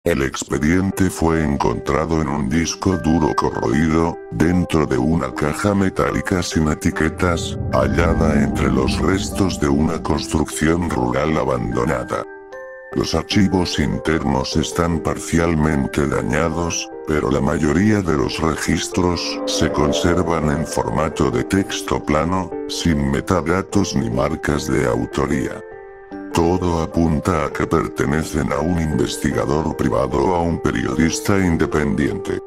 El expediente fue encontrado en un disco duro corroído, dentro de una caja metálica sin etiquetas, hallada entre los restos de una construcción rural abandonada. Los archivos internos están parcialmente dañados, pero la mayoría de los registros se conservan en formato de texto plano, sin metadatos ni marcas de autoría. Todo apunta a que pertenecen a un investigador privado o a un periodista independiente.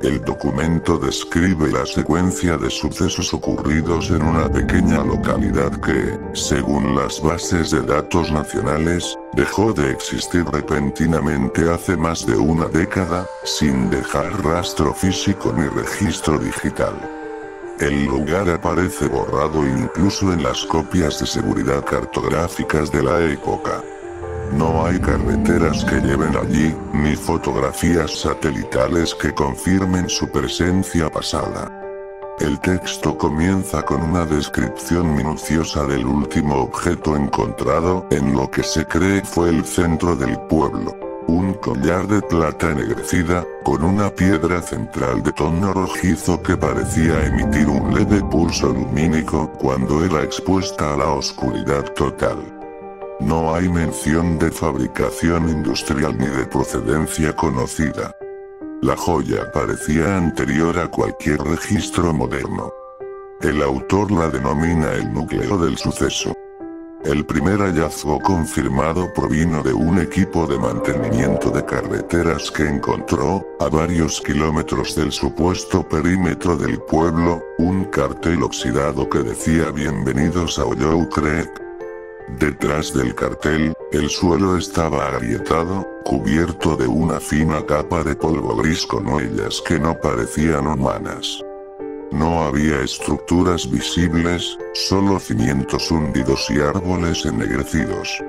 El documento describe la secuencia de sucesos ocurridos en una pequeña localidad que, según las bases de datos nacionales, dejó de existir repentinamente hace más de una década, sin dejar rastro físico ni registro digital. El lugar aparece borrado incluso en las copias de seguridad cartográficas de la época. No hay carreteras que lleven allí, ni fotografías satelitales que confirmen su presencia pasada. El texto comienza con una descripción minuciosa del último objeto encontrado en lo que se cree fue el centro del pueblo. Un collar de plata ennegrecida, con una piedra central de tono rojizo que parecía emitir un leve pulso lumínico cuando era expuesta a la oscuridad total. No hay mención de fabricación industrial ni de procedencia conocida. La joya parecía anterior a cualquier registro moderno. El autor la denomina el núcleo del suceso. El primer hallazgo confirmado provino de un equipo de mantenimiento de carreteras que encontró, a varios kilómetros del supuesto perímetro del pueblo, un cartel oxidado que decía "Bienvenidos a Hollow Creek". Detrás del cartel, el suelo estaba agrietado, cubierto de una fina capa de polvo gris con huellas que no parecían humanas. No había estructuras visibles, solo cimientos hundidos y árboles ennegrecidos.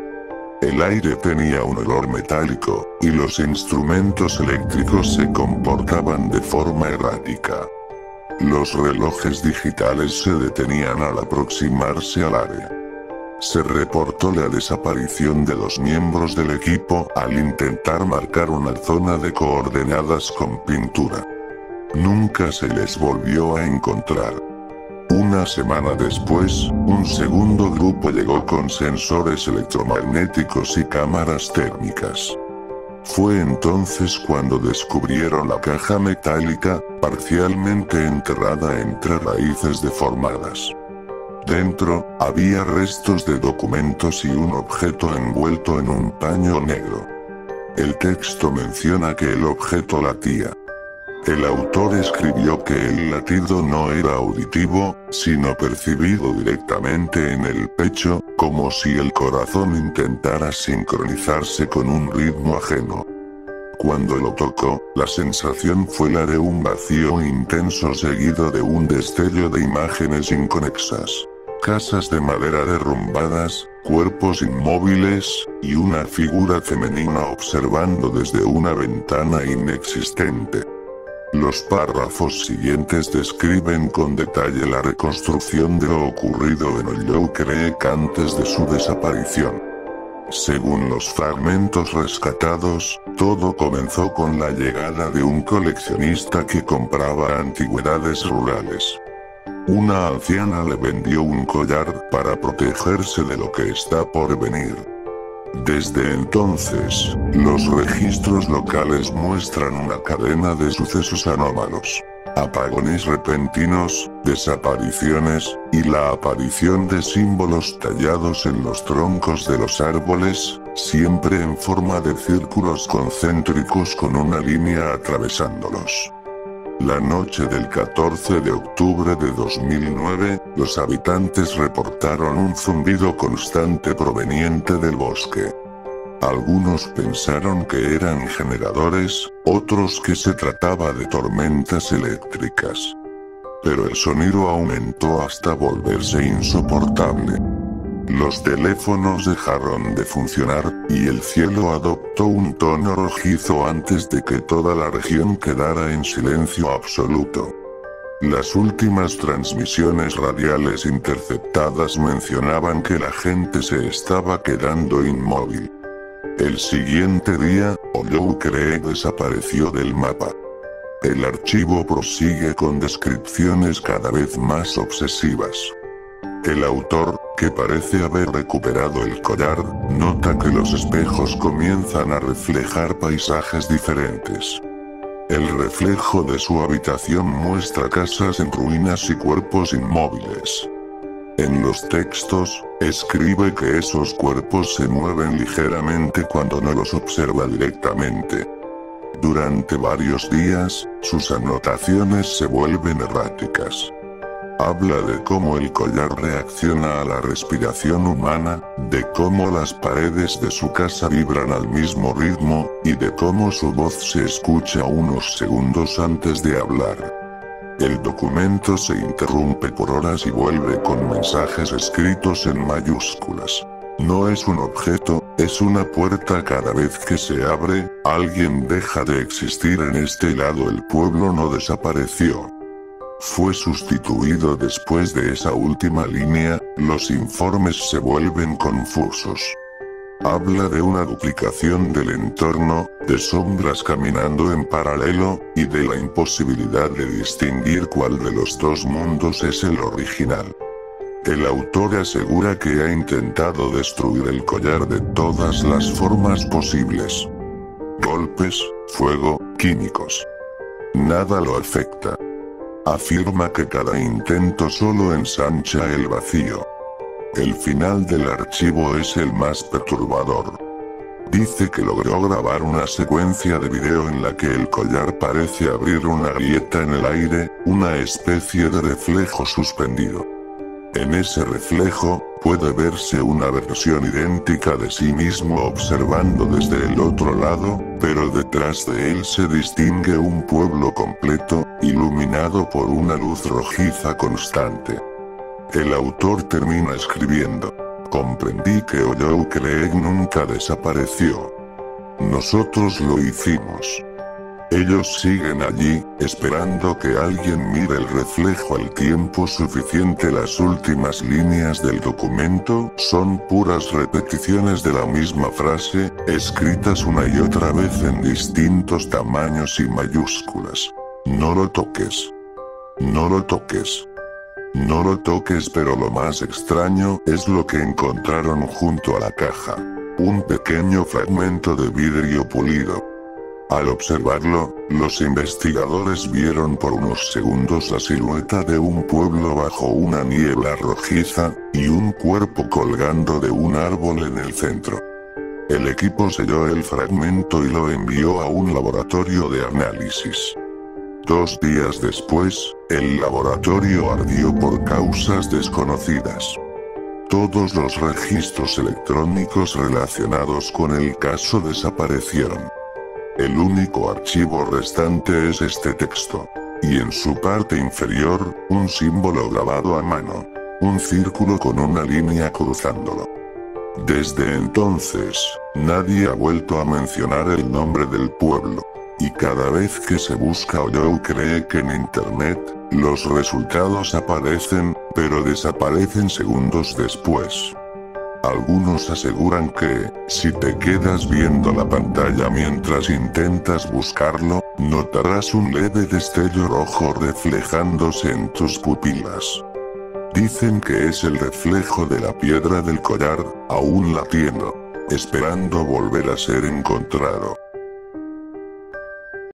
El aire tenía un olor metálico, y los instrumentos eléctricos se comportaban de forma errática. Los relojes digitales se detenían al aproximarse al área. Se reportó la desaparición de 2 miembros del equipo al intentar marcar una zona de coordenadas con pintura. Nunca se les volvió a encontrar. Una semana después, un segundo grupo llegó con sensores electromagnéticos y cámaras térmicas. Fue entonces cuando descubrieron la caja metálica, parcialmente enterrada entre raíces deformadas. Dentro, había restos de documentos y un objeto envuelto en un paño negro. El texto menciona que el objeto latía. El autor escribió que el latido no era auditivo, sino percibido directamente en el pecho, como si el corazón intentara sincronizarse con un ritmo ajeno. Cuando lo tocó, la sensación fue la de un vacío intenso seguido de un destello de imágenes inconexas. Casas de madera derrumbadas, cuerpos inmóviles, y una figura femenina observando desde una ventana inexistente. Los párrafos siguientes describen con detalle la reconstrucción de lo ocurrido en Hollow Creek antes de su desaparición. Según los fragmentos rescatados, todo comenzó con la llegada de un coleccionista que compraba antigüedades rurales. Una anciana le vendió un collar para protegerse de lo que está por venir. Desde entonces, los registros locales muestran una cadena de sucesos anómalos. Apagones repentinos, desapariciones, y la aparición de símbolos tallados en los troncos de los árboles, siempre en forma de círculos concéntricos con una línea atravesándolos. La noche del 14 de octubre de 2009, los habitantes reportaron un zumbido constante proveniente del bosque. Algunos pensaron que eran generadores, otros que se trataba de tormentas eléctricas. Pero el sonido aumentó hasta volverse insoportable. Los teléfonos dejaron de funcionar, y el cielo adoptó un tono rojizo antes de que toda la región quedara en silencio absoluto. Las últimas transmisiones radiales interceptadas mencionaban que la gente se estaba quedando inmóvil. El siguiente día, Ollou cree desapareció del mapa. El archivo prosigue con descripciones cada vez más obsesivas. El autor, que parece haber recuperado el collar, nota que los espejos comienzan a reflejar paisajes diferentes. El reflejo de su habitación muestra casas en ruinas y cuerpos inmóviles. En los textos, escribe que esos cuerpos se mueven ligeramente cuando no los observa directamente. Durante varios días, sus anotaciones se vuelven erráticas. Habla de cómo el collar reacciona a la respiración humana, de cómo las paredes de su casa vibran al mismo ritmo, y de cómo su voz se escucha unos segundos antes de hablar. El documento se interrumpe por horas y vuelve con mensajes escritos en mayúsculas. No es un objeto, es una puerta. Cada vez que se abre, alguien deja de existir en este lado. El pueblo no desapareció. Fue sustituido. Después de esa última línea, los informes se vuelven confusos. Habla de una duplicación del entorno, de sombras caminando en paralelo, y de la imposibilidad de distinguir cuál de los dos mundos es el original. El autor asegura que ha intentado destruir el collar de todas las formas posibles. Golpes, fuego, químicos. Nada lo afecta. Afirma que cada intento solo ensancha el vacío. El final del archivo es el más perturbador. Dice que logró grabar una secuencia de video en la que el collar parece abrir una grieta en el aire, una especie de reflejo suspendido. En ese reflejo, puede verse una versión idéntica de sí mismo observando desde el otro lado, pero detrás de él se distingue un pueblo completo, iluminado por una luz rojiza constante. El autor termina escribiendo: comprendí que Ollou Creek nunca desapareció. Nosotros lo hicimos. Ellos siguen allí, esperando que alguien mire el reflejo al tiempo suficiente. Las últimas líneas del documento son puras repeticiones de la misma frase, escritas una y otra vez en distintos tamaños y mayúsculas. No lo toques. No lo toques. No lo toques. Pero lo más extraño es lo que encontraron junto a la caja. Un pequeño fragmento de vidrio pulido. Al observarlo, los investigadores vieron por unos segundos la silueta de un pueblo bajo una niebla rojiza, y un cuerpo colgando de un árbol en el centro. El equipo selló el fragmento y lo envió a un laboratorio de análisis. 2 días después, el laboratorio ardió por causas desconocidas. Todos los registros electrónicos relacionados con el caso desaparecieron. El único archivo restante es este texto. Y en su parte inferior, un símbolo grabado a mano. Un círculo con una línea cruzándolo. Desde entonces, nadie ha vuelto a mencionar el nombre del pueblo. Y cada vez que se busca Ollou Creek en internet, los resultados aparecen, pero desaparecen segundos después. Algunos aseguran que, si te quedas viendo la pantalla mientras intentas buscarlo, notarás un leve destello rojo reflejándose en tus pupilas. Dicen que es el reflejo de la piedra del collar, aún latiendo, esperando volver a ser encontrado.